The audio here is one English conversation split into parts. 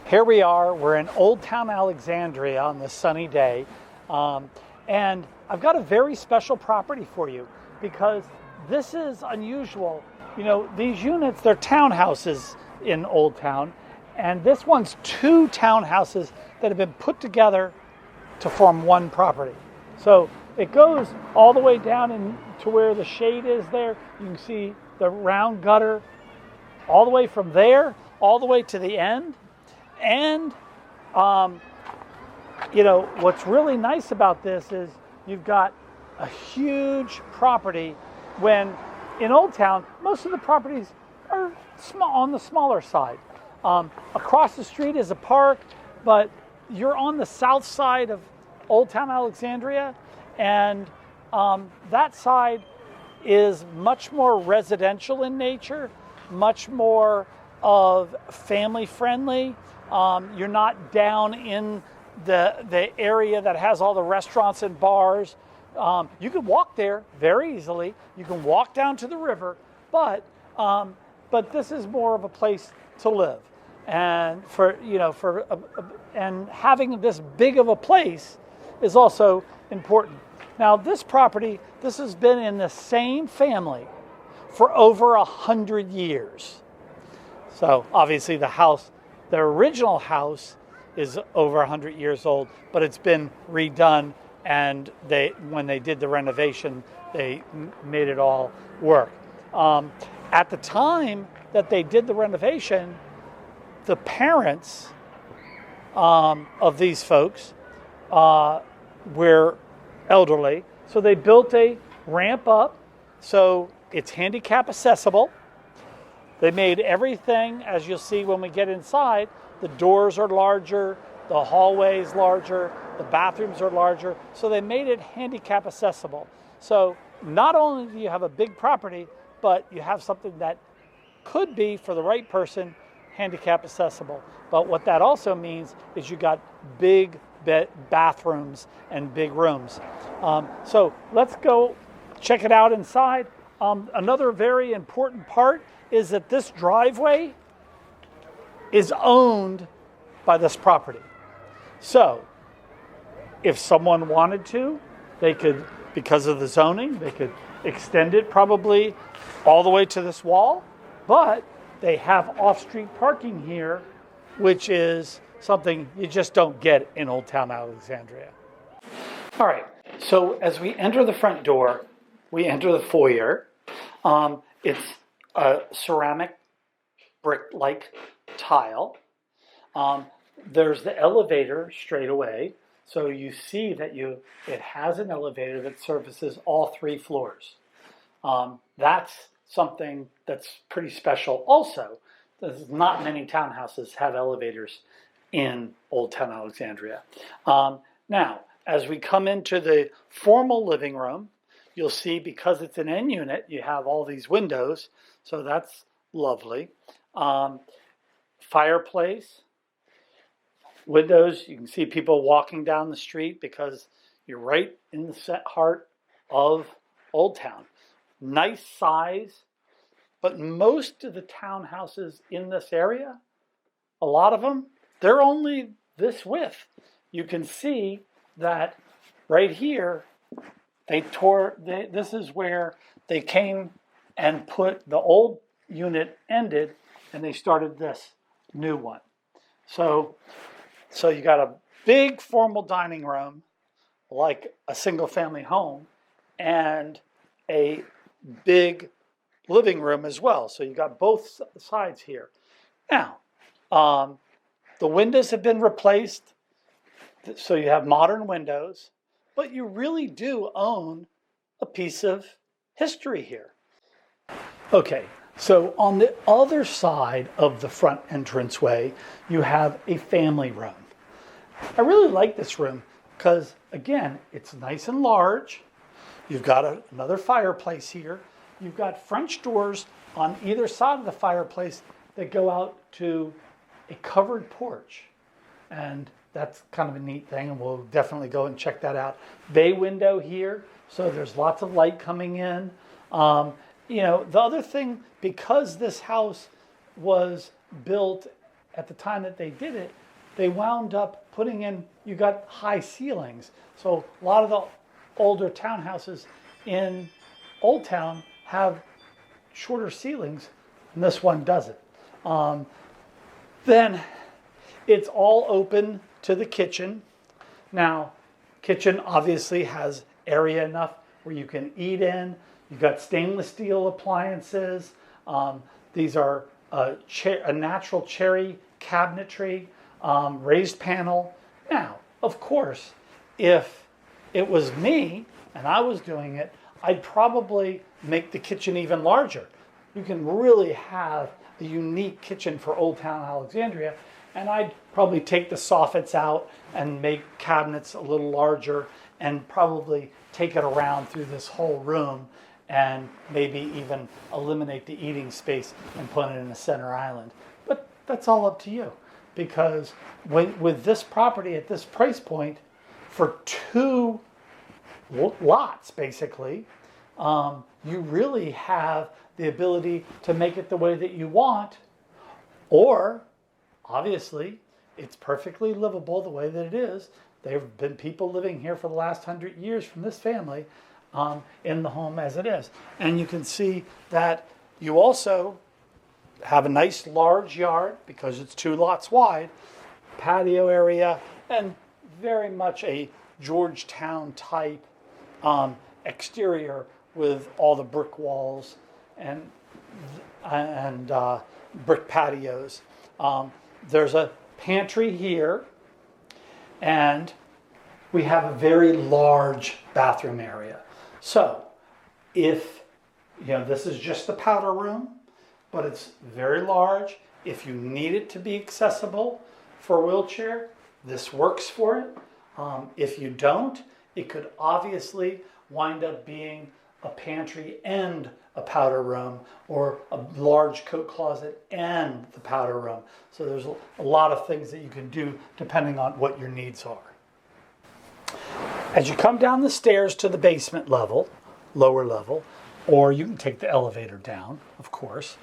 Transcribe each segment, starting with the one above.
Here we are, we're in Old Town Alexandria on this sunny day. And I've got a very special property for you because this is unusual. You know, these units, they're townhouses in Old Town, and this one's two townhouses that have been put together to form one property. So it goes all the way down to where the shade is there. You can see the round gutter all the way from there, all the way to the end. And, you know, what's really nice about this is you've got a huge property when in Old Town, most of the properties are small, on the smaller side. Across the street is a park, but you're on the south side of Old Town Alexandria, and that side is much more residential in nature, much more of family friendly. You're not down in the area that has all the restaurants and bars. You can walk there very easily. You can walk down to the river, but this is more of a place to live. And and having this big of a place is also important. Now, this property, this has been in the same family for over 100 years. So obviously the original house is over 100 years old, but it's been redone, and when they did the renovation, they made it all work. At the time that they did the renovation, the parents of these folks were elderly, so they built a ramp up so it's handicap accessible. They made everything, as you'll see when we get inside, the doors are larger, the hallway is larger, the bathrooms are larger, so they made it handicap accessible. So not only do you have a big property, but you have something that could be, for the right person, handicap accessible. But what that also means is you got big bathrooms and big rooms. So let's go check it out inside. Another very important part is that this driveway is owned by this property. So if someone wanted to, they could, because of the zoning, they could extend it probably all the way to this wall, but they have off-street parking here, which is something you just don't get in Old Town Alexandria. All right, so as we enter the front door, we enter the foyer. It's a ceramic brick-like tile. There's the elevator straight away. So you see that it has an elevator that services all 3 floors. That's something that's pretty special also. There's not many townhouses have elevators in Old Town Alexandria. Now, as we come into the formal living room, you'll see because it's an end unit, you have all these windows, so that's lovely. Fireplace, windows, you can see people walking down the street because you're right in the heart of Old Town. Nice size, but most of the townhouses in this area, a lot of them, they're only this width. You can see that right here, this is where they came and put the old unit ended, and they started this new one. So you got a big formal dining room, like a single family home, and a big living room as well. So you got both sides here. Now, the windows have been replaced, so you have modern windows, but you really do own a piece of history here. Okay, so on the other side of the front entranceway, you have a family room. I really like this room because, again, it's nice and large. You've got another fireplace here. You've got French doors on either side of the fireplace that go out to a covered porch. And that's kind of a neat thing, and we'll definitely go and check that out. Bay window here, so there's lots of light coming in. The other thing, because this house was built at the time that they did it, they wound up putting in, you got high ceilings. So a lot of the older townhouses in Old Town have shorter ceilings, and this one doesn't. Then it's all open to the kitchen. Now, kitchen obviously has area enough where you can eat in. You've got stainless steel appliances. These are a natural cherry cabinetry, raised panel. Now, of course, if it was me and I was doing it, I'd probably make the kitchen even larger. You can really have a unique kitchen for Old Town Alexandria, and I'd probably take the soffits out and make cabinets a little larger and probably take it around through this whole room and maybe even eliminate the eating space and put it in a center island. But that's all up to you, because with this property at this price point, for 2 lots basically, you really have the ability to make it the way that you want, or obviously it's perfectly livable the way that it is. There have been people living here for the last 100 years from this family in the home as it is. And you can see that you also have a nice large yard because it's 2 lots wide, patio area, and very much a Georgetown type exterior with all the brick walls and brick patios. There's a pantry here, and we have a very large bathroom area. So if, this is just the powder room, but it's very large. If you need it to be accessible for a wheelchair, this works for it. If you don't, it could obviously wind up being a pantry and a powder room, or a large coat closet and the powder room. So there's a lot of things that you can do depending on what your needs are. As you come down the stairs to the basement level, lower level, or you can take the elevator down, of course.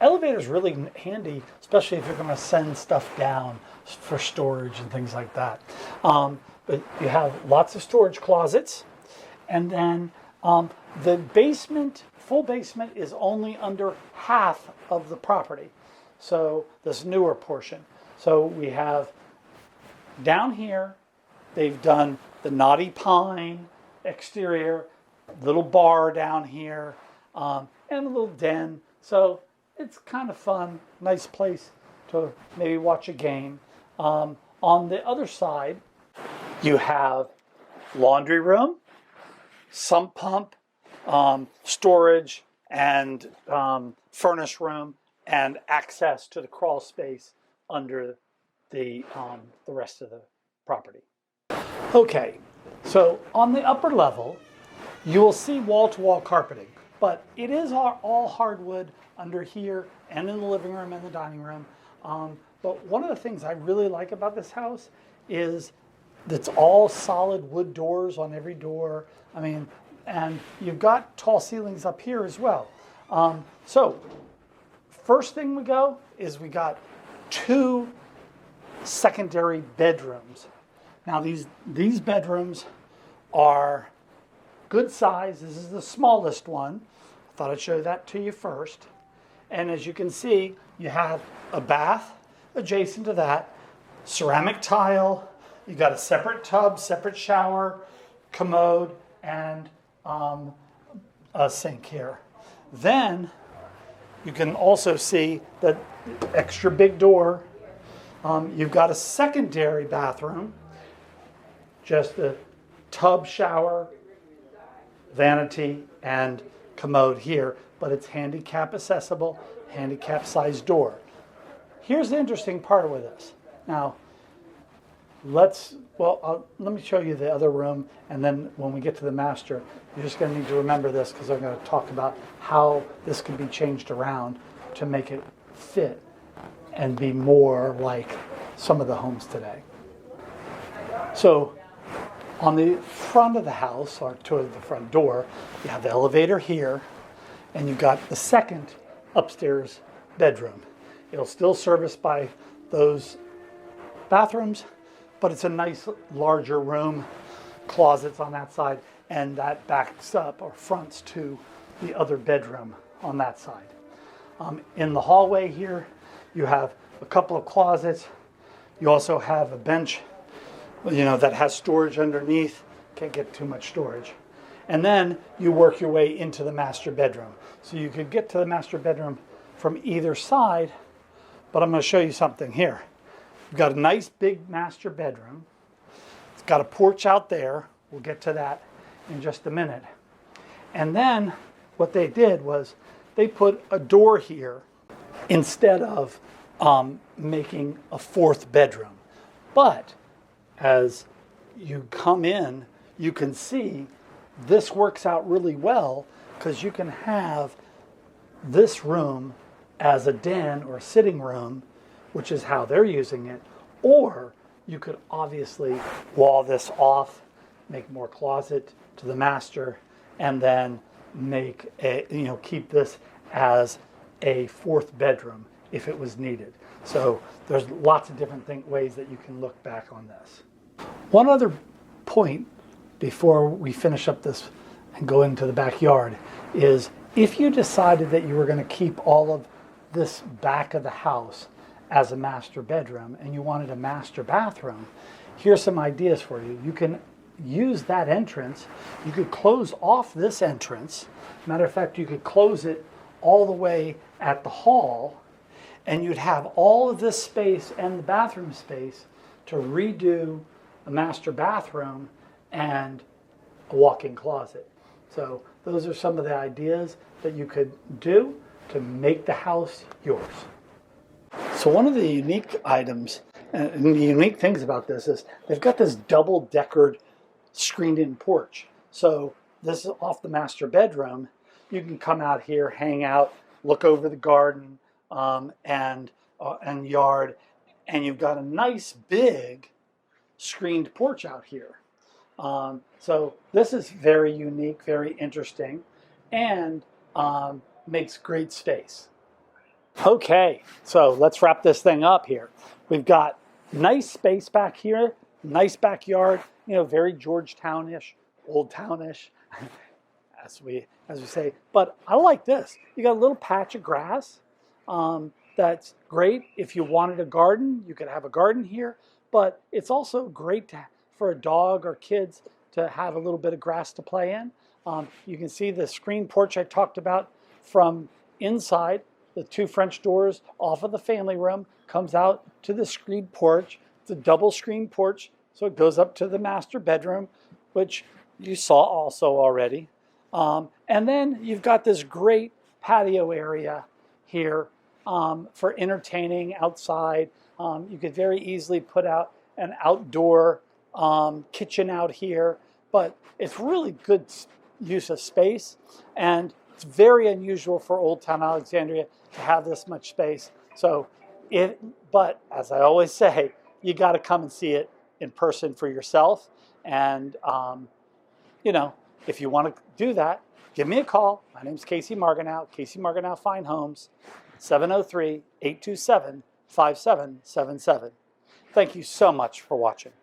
Elevator's really handy, especially if you're going to send stuff down for storage and things like that. But you have lots of storage closets, and then the basement, full basement, is only under half of the property. So this newer portion. So we have down here, they've done the knotty pine exterior, little bar down here, and a little den. So it's kind of fun, nice place to maybe watch a game. On the other side, you have laundry room, sump pump, storage, and furnace room, and access to the crawl space under the rest of the property. Okay, so on the upper level, you will see wall-to-wall carpeting, but it is all hardwood under here and in the living room and the dining room. But one of the things I really like about this house is it's all solid wood doors on every door. And you've got tall ceilings up here as well. So first thing we got 2 secondary bedrooms. Now these bedrooms are good size. This is the smallest one. I thought I'd show that to you first. And as you can see, you have a bath adjacent to that, ceramic tile. You got a separate tub, separate shower, commode, and a sink here. Then you can also see the extra big door. You've got a secondary bathroom, just a tub, shower, vanity, and commode here, but it's handicap accessible, handicap sized door. Here's the interesting part with this. Now, let me show you the other room, and then when we get to the master, you're just going to need to remember this, because I'm going to talk about how this can be changed around to make it fit and be more like some of the homes today. So on the front of the house, or toward the front door, you have the elevator here, and you've got the second upstairs bedroom. It'll still service by those bathrooms, but it's a nice larger room, closets on that side, and that backs up or fronts to the other bedroom on that side. In the hallway here, you have a couple of closets. You also have a bench, that has storage underneath. Can't get too much storage. And then you work your way into the master bedroom. So you could get to the master bedroom from either side, but I'm going to show you something here. You've got a nice big master bedroom. It's got a porch out there. We'll get to that in just a minute. And then what they did was they put a door here instead of making a fourth bedroom. But as you come in, you can see this works out really well because you can have this room as a den or a sitting room, which is how they're using it. Or you could obviously wall this off, make more closet to the master, and then make keep this as a fourth bedroom if it was needed. So there's lots of different ways that you can look back on this. One other point before we finish up this and go into the backyard is if you decided that you were going to keep all of this back of the house as a master bedroom and you wanted a master bathroom, here's some ideas for you. You can use that entrance. You could close off this entrance. Matter of fact, you could close it all the way at the hall, and you'd have all of this space and the bathroom space to redo a master bathroom and a walk-in closet. So those are some of the ideas that you could do to make the house yours. So one of the unique items and the unique things about this is they've got this double-deckered screened-in porch. So this is off the master bedroom. You can come out here, hang out, look over the garden and yard, and you've got a nice big screened porch out here. So this is very unique, very interesting, and makes great space. Okay, so let's wrap this thing up here. We've got nice space back here, nice backyard, very Georgetownish, Old Townish, as we say. But I like this. You got a little patch of grass. That's great. If you wanted a garden, you could have a garden here. But it's also great for a dog or kids to have a little bit of grass to play in. You can see the screen porch I talked about from inside. The two French doors off of the family room comes out to the screened porch. It's a double screen porch, so it goes up to the master bedroom, which you saw also already. And then you've got this great patio area here for entertaining outside. You could very easily put out an outdoor kitchen out here, but it's really good use of space, and it's very unusual for Old Town Alexandria to have this much space. But as I always say, you got to come and see it in person for yourself. And if you want to do that, give me a call. My name's Casey Marganow, Casey Marganow Fine Homes, 703-827-5777. Thank you so much for watching.